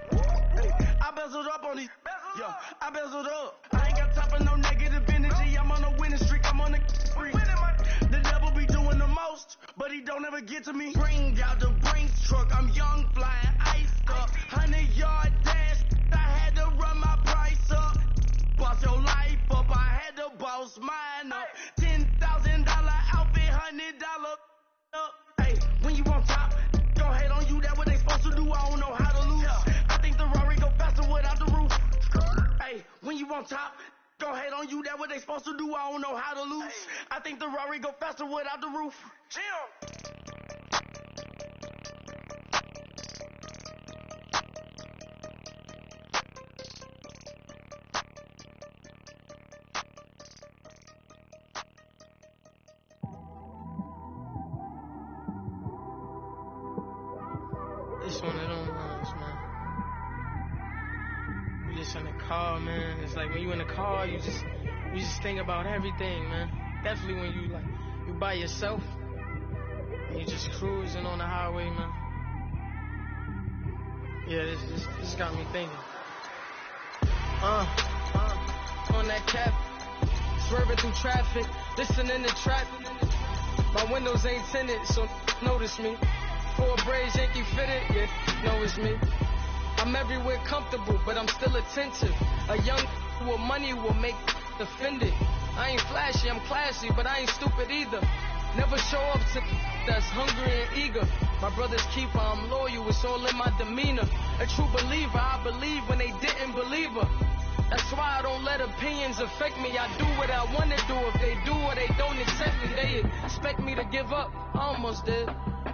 I bezeled up on these. Yeah, I bezeled up. I ain't got time for no negative energy. I'm on a winning streak. I'm on a spree. The devil be doing the most, but he don't ever get to me. Bring out the Brinks truck. I'm young, flying, iced up. 100-yard dash. I had to run my price up. Boss your life up. I had to boss mine up. $10,000 outfit, $100 up. Hey, when you on top, don't hate on you. That what they supposed to do. I don't know how to lose. I think the Rari go faster without the roof. Hey, when you on top, don't hate on you. That what they supposed to do. I don't know how to lose. I think the Rari go faster without the roof. It's one of them ones, man. You just in the car, man. It's like when you in the car, you just think about everything, man. Definitely when you by yourself and you just cruising on the highway, man. Yeah, this got me thinking. On that cap, swerving through traffic, listening to trap. My windows ain't tinted, so notice me. 4 braids, Yankee fitted, yeah, know it's me. I'm everywhere comfortable, but I'm still attentive. A young with money will make offended. I ain't flashy, I'm classy, but I ain't stupid either. Never show up to that's hungry and eager. My brother's keeper, I'm loyal, it's all in my demeanor. A true believer, I believe when they didn't believe her. That's why I don't let opinions affect me. I do what I want to do. If they do or they don't accept me, they expect me to give up. I almost did.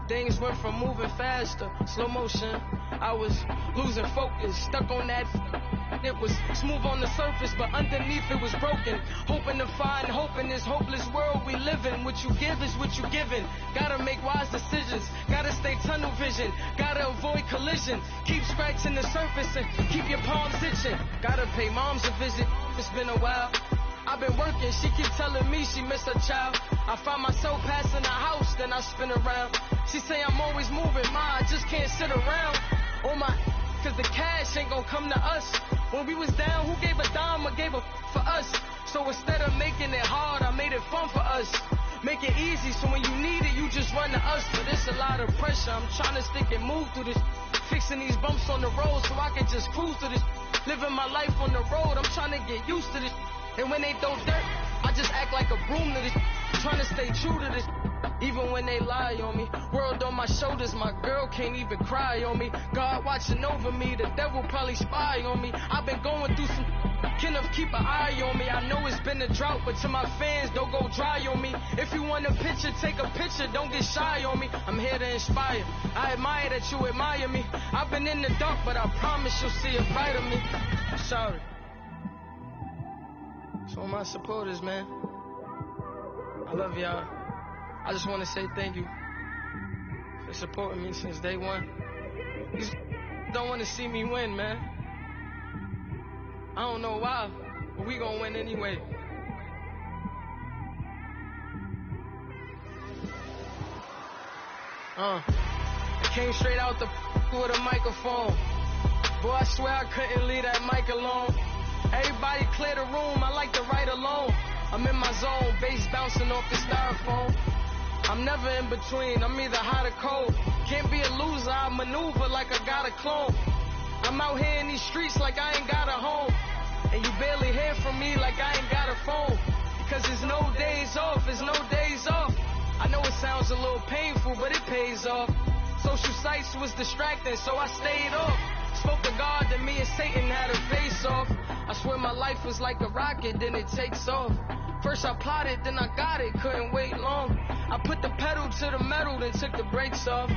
Things went from moving faster, slow motion. I was losing focus, stuck on that. It was smooth on the surface, but underneath it was broken. Hoping to find hope in this hopeless world we live in. What you give is what you given. Gotta make wise decisions. Gotta stay tunnel vision. Gotta avoid collision. Keep scratching the surface and keep your palms itching. Gotta pay moms a visit. It's been a while. I've been working, she keep telling me she missed her child. I find myself passing the house, then I spin around. She say I'm always moving, ma, I just can't sit around. Oh my, cause the cash ain't gonna come to us. When we was down, who gave a dime or gave a for us? So instead of making it hard, I made it fun for us. Make it easy, so when you need it, you just run to us. But it's a lot of pressure, I'm trying to stick and move through this. Fixing these bumps on the road so I can just cruise through this. Living my life on the road, I'm trying to get used to this. And when they throw dirt, I just act like a broom to this. Trying to stay true to this. Even when they lie on me. World on my shoulders, my girl can't even cry on me. God watching over me, the devil probably spy on me. I've been going through some, Kenneth keep an eye on me. I know it's been a drought, but to my fans, don't go dry on me. If you want a picture, take a picture, don't get shy on me. I'm here to inspire, I admire that you admire me. I've been in the dark, but I promise you'll see a bright of me. Sorry. So my supporters, man, I love y'all. I just want to say thank you for supporting me since day one. These don't want to see me win, man. I don't know why, but we gonna win anyway. I came straight out the with a microphone. Boy, I swear I couldn't leave that mic alone. Everybody clear the room, I like to write alone. I'm in my zone, bass bouncing off the styrofoam. I'm never in between, I'm either hot or cold. Can't be a loser, I maneuver like I got a clone. I'm out here in these streets like I ain't got a home. And you barely hear from me like I ain't got a phone. Because there's no days off, there's no days off. I know it sounds a little painful, but it pays off. Social sites was distracting, so I stayed off. Spoke to God that me and Satan had a face off. I swear my life was like a rocket, then it takes off. First I plotted, then I got it, couldn't wait long. I put the pedal to the metal, then took the brakes off.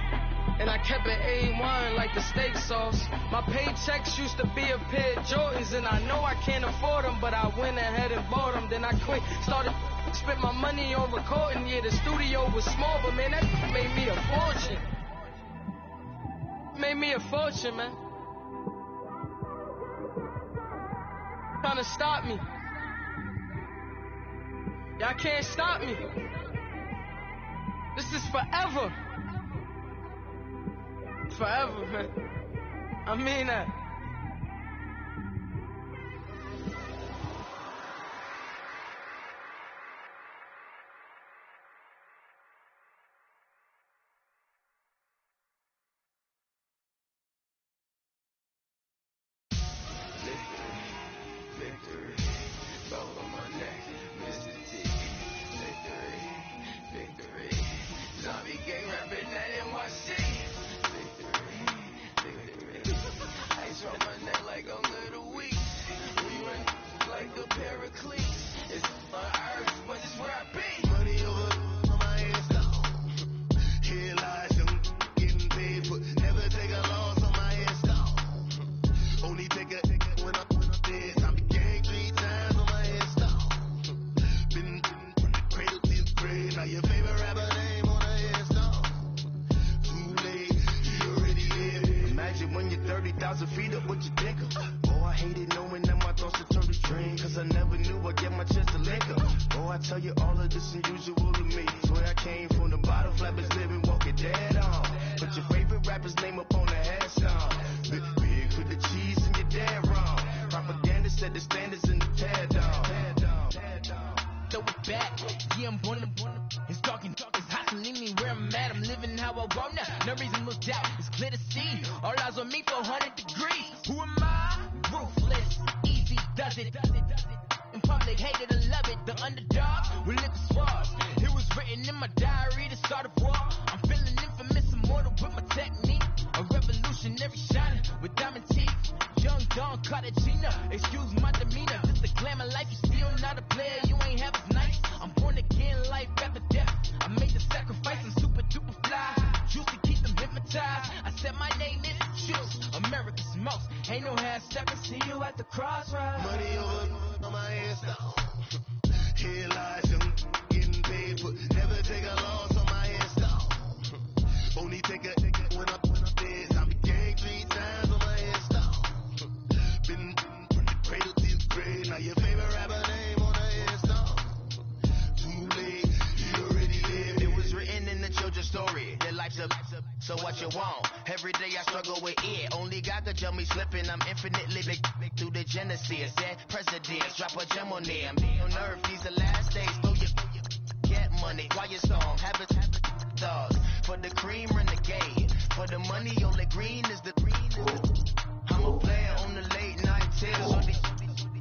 And I kept it A1 like the steak sauce. My paychecks used to be a pair of Jordans, and I know I can't afford them, but I went ahead and bought them. Then I quit, started Spent my money on recording, yeah, the studio was small, but man, that made me a fortune. Made me a fortune, man. Trying to stop me. Y'all can't stop me. This is forever. Forever, man. I mean that. So what you want? Every day I struggle with it. Only God could tell me slipping. I'm infinitely big through the Genesis. Dead presidents, drop a gem on them. On earth, these the last days. Throw your get money, quiet storm, habits, dogs. For the cream, renegade. For the money, only green is the green. I'm a player on the late night tears.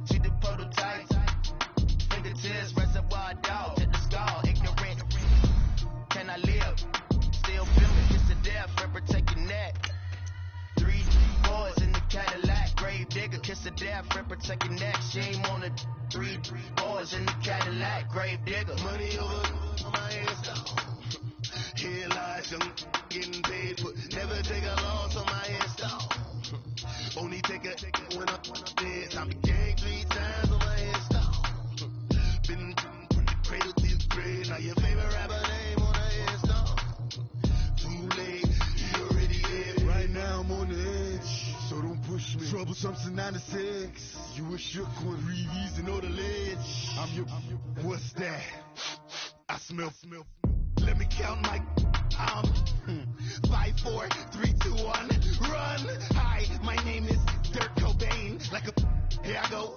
See the prototype. Fingertips, reservoir dog to the skull. Ignorant. Can I live? Still feeling kiss to death, rep protecting that. 3 boys in the Cadillac, grave digger, kiss to death, rep protecting that. Shame on the 3 boys in the Cadillac, grave digger. Money over my hairstyle. Here lies young, getting paid, but never take a loss on my hairstyle. Only take a when I'm dead. I became 3 times on my hairstyle. Been from the cradle to the grave. Now your favorite rapper name on a hairstyle. Too late, you already here. Right now I'm on the edge, so don't push me. Troublesome to 96. You a shook one, Reeves and all the ledge. I'm your, what's that? I smell. Let me count my 5, 4, 3, 2, 1, run. Hi, my name is Dirk Cobain. Like a, here I go.